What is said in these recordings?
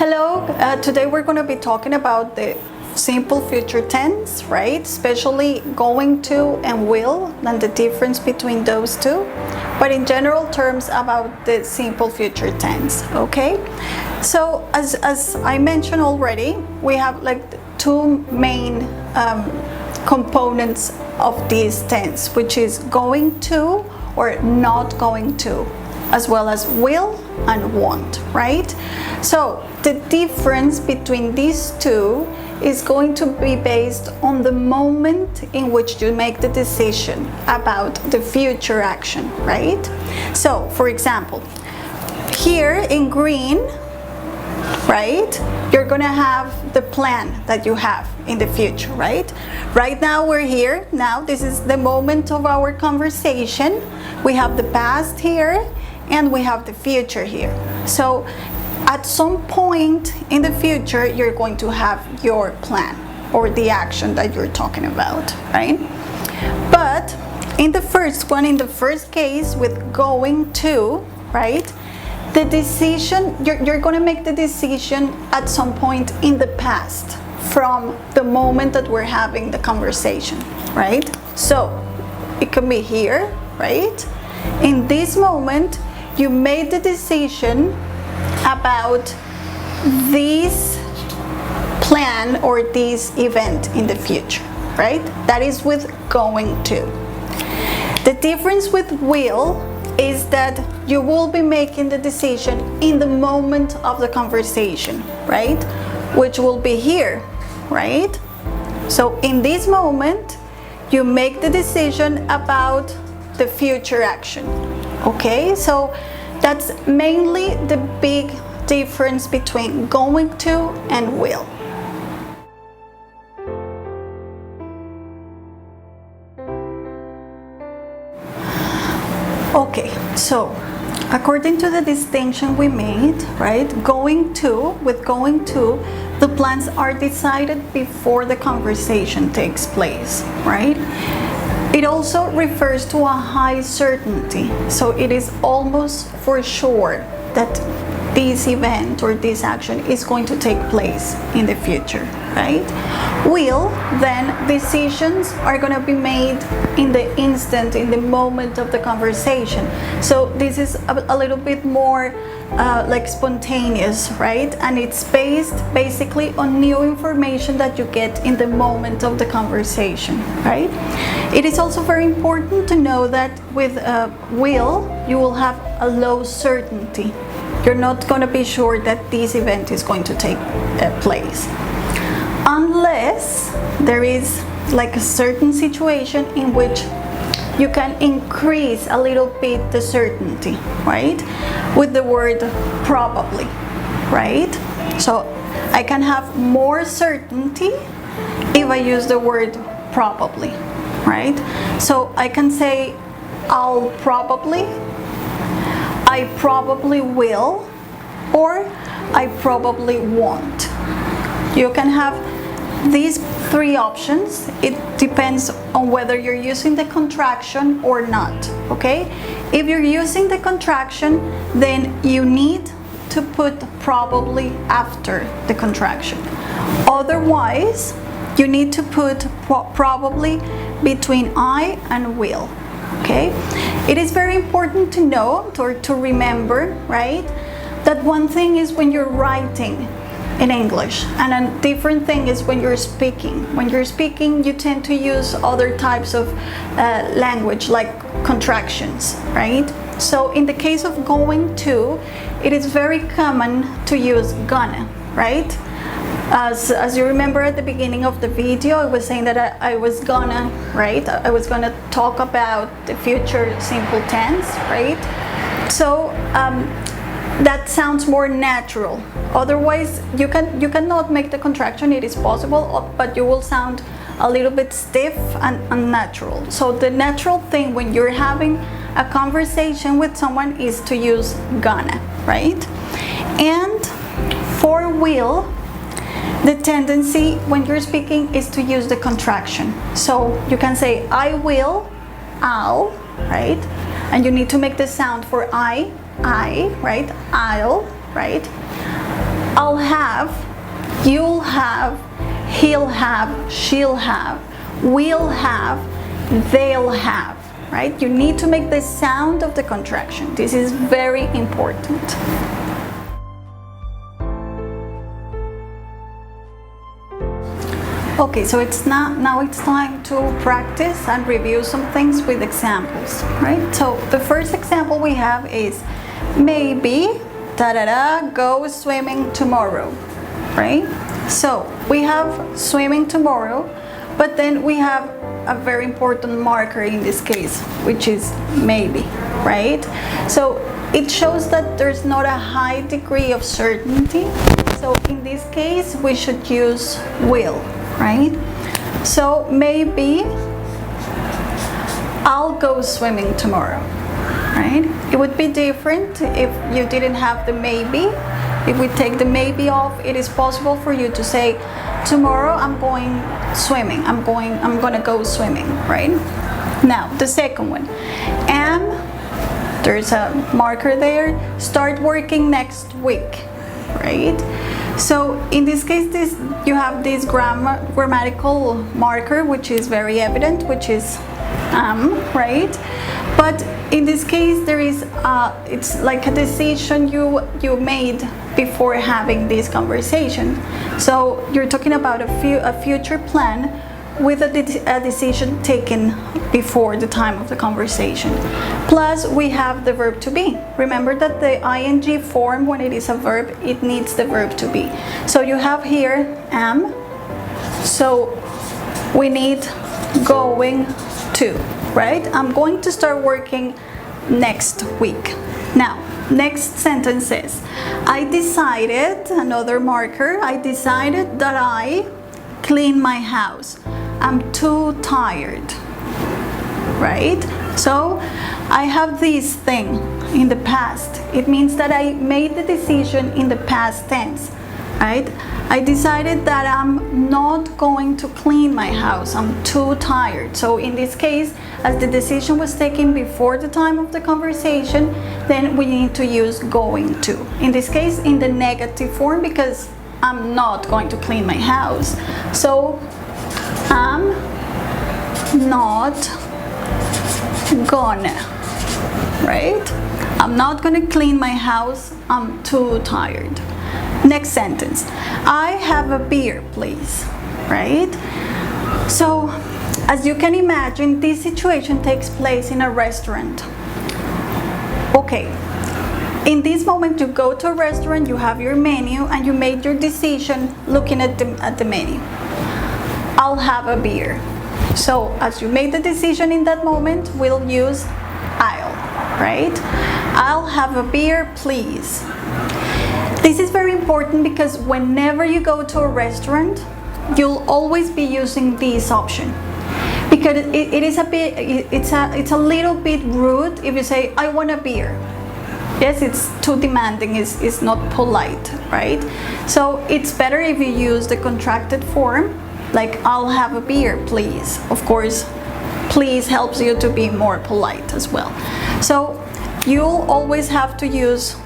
Hello, today we're going to be talking about the simple future tense, right? Especially going to and will, and the difference between those two. But in general terms about the simple future tense, okay? So as I mentioned already, we have like two main components of this tense, which is going to or not going to, as well as will and won't, right? So the difference between these two is going to be based on the moment in which you make the decision about the future action, right? So, for example, here in green, right, you're gonna have the plan that you have in the future, right? Right now we're here, now this is the moment of our conversation. We have the past here and we have the future here. So at some point in the future, you're going to have your plan or the action that you're talking about, right? But in the first one, in the first case with going to, right, the decision, you're going to make the decision at some point in the past from the moment that we're having the conversation, right? So it can be here, right? In this moment, you made the decision about this plan or this event in the future, right? That is with going to. The difference with will is that you will be making the decision in the moment of the conversation, right? Which will be here, right? So in this moment, you make the decision about the future action, okay? So that's mainly the big difference between going to and will. Okay, so according to the distinction we made, right, with going to, the plans are decided before the conversation takes place, right? It also refers to a high certainty, so it is almost for sure that this event or this action is going to take place in the future, right? Will, then, decisions are going to be made in the instant, in the moment of the conversation. So this is a little bit more like spontaneous, right? And it's based basically on new information that you get in the moment of the conversation, right? It is also very important to know that with will, you will have a low certainty. You're not going to be sure that this event is going to take place. Unless there is like a certain situation in which you can increase a little bit the certainty, right? With the word probably, right? So I can have more certainty if I use the word probably, right? So I can say I'll probably, I probably will, or I probably won't. You can have these three options. It depends on whether you're using the contraction or not, okay? If you're using the contraction, then you need to put probably after the contraction. Otherwise, you need to put probably between I and will, okay? It is very important to note or to remember, right, that one thing is when you're writing in English, and a different thing is when you're speaking. When you're speaking, you tend to use other types of language, like contractions, right? So in the case of going to, it is very common to use gonna, right? As you remember at the beginning of the video, I was saying that I was gonna, right? I was gonna talk about the future simple tense, right? So that sounds more natural. Otherwise, you cannot make the contraction. It is possible, but you will sound a little bit stiff and unnatural. So the natural thing when you're having a conversation with someone is to use gonna, right? And for will, the tendency when you're speaking is to use the contraction. So you can say I will, I'll, right? And you need to make the sound for I, right? I'll, right? I'll have, you'll have, he'll have, she'll have, we'll have, they'll have, right? You need to make the sound of the contraction. This is very important. Okay, so now it's time to practice and review some things with examples, right? So the first example we have is maybe go swimming tomorrow, right? So we have swimming tomorrow, but then we have a very important marker in this case, which is maybe, right? So it shows that there's not a high degree of certainty. So in this case, we should use will, right? So maybe I'll go swimming tomorrow, right? It would be different if you didn't have the maybe. If we take the maybe off, it is possible for you to say, tomorrow I'm going swimming. I'm gonna go swimming, right? Now, the second one, there's a marker there, start working next week, right? So in this case, you have this grammatical marker, which is very evident, which is right? But in this case, there is it's like a decision you made before having this conversation. So you're talking about a future plan with a decision taken before the time of the conversation. Plus, we have the verb to be. Remember that the ing form, when it is a verb, it needs the verb to be. So you have here am. So we need going to, right? I'm going to start working next week. Now, next sentence is, I decided, another marker, I decided that I clean my house. I'm too tired, right? So I have this thing in the past. It means that I made the decision in the past tense, right? I decided that I'm not going to clean my house. I'm too tired. So in this case, as the decision was taken before the time of the conversation, then we need to use going to. In this case, in the negative form, because I'm not going to clean my house. So I'm not gonna, right? I'm not gonna clean my house. I'm too tired. Next sentence, I have a beer, please, right? So, as you can imagine, this situation takes place in a restaurant. Okay, in this moment you go to a restaurant, you have your menu, and you made your decision looking at the menu. I'll have a beer. So, as you made the decision in that moment, we'll use I'll, right? I'll have a beer, please. This is very important because whenever you go to a restaurant, you'll always be using this option. Because it is a bit, it's a little bit rude if you say, I want a beer. Yes, it's too demanding, it's not polite, right? So it's better if you use the contracted form, like I'll have a beer, please. Of course, please helps you to be more polite as well. So you'll always have to use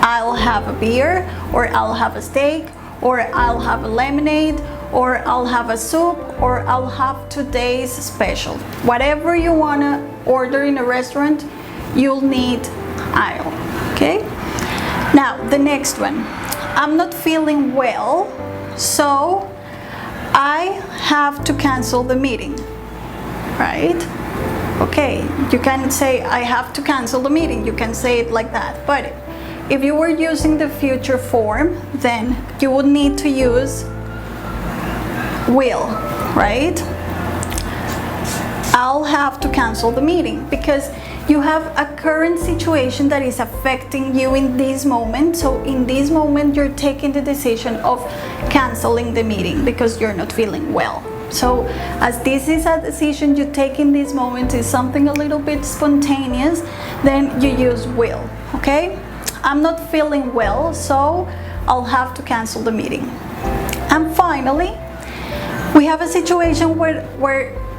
I'll have a beer, or I'll have a steak, or I'll have a lemonade, or I'll have a soup, or I'll have today's special. Whatever you want to order in a restaurant, you'll need I'll, okay? Now, the next one. I'm not feeling well, so I have to cancel the meeting, right? Okay, you can say I have to cancel the meeting. You can say it like that, but if you were using the future form, then you would need to use will, right? I'll have to cancel the meeting because you have a current situation that is affecting you in this moment. So in this moment, you're taking the decision of canceling the meeting because you're not feeling well. So as this is a decision you take in this moment, is something a little bit spontaneous, then you use will, okay? I'm not feeling well, so I'll have to cancel the meeting. And finally, we have a situation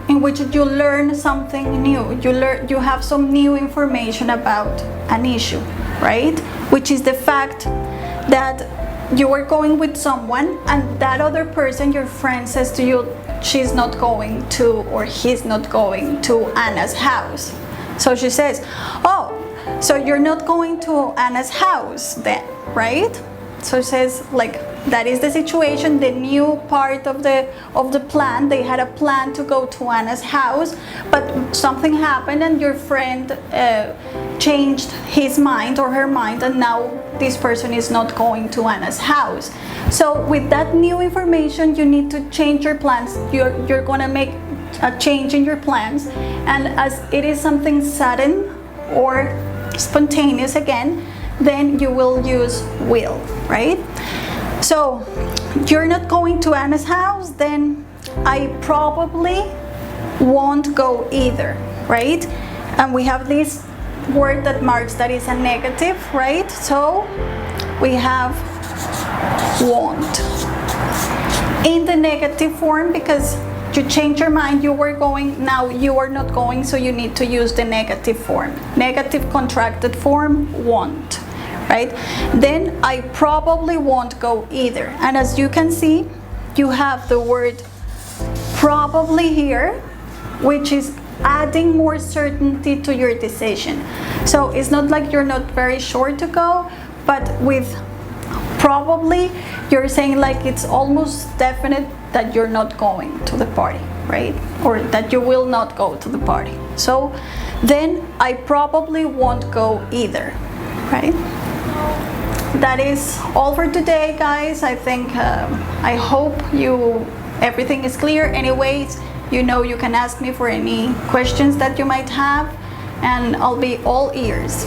in which you learn something new. You have some new information about an issue, right? Which is the fact that you are going with someone and that other person, your friend, says to you she's not going to, or he's not going to Anna's house. So she says, oh, so you're not going to Anna's house then, right? So it says, like, that is the situation, the new part of the plan. They had a plan to go to Anna's house, but something happened and your friend changed his mind or her mind, and now this person is not going to Anna's house. So with that new information, you need to change your plans. You're gonna make a change in your plans, and as it is something sudden or spontaneous again, then you will use will, right? So you're not going to Anna's house, then I probably won't go either, right? And we have this word that marks that is a negative, right? So we have won't in the negative form, because you change your mind, you were going, now you are not going, so you need to use the negative form. Negative contracted form, won't, right? Then I probably won't go either. And as you can see, you have the word probably here, which is adding more certainty to your decision. So it's not like you're not very sure to go, but with probably you're saying like it's almost definite that you're not going to the party, right? Or that you will not go to the party. So then I probably won't go either, right? That is all for today, guys. I think I hope everything is clear. Anyways, you know you can ask me for any questions that you might have, and I'll be all ears.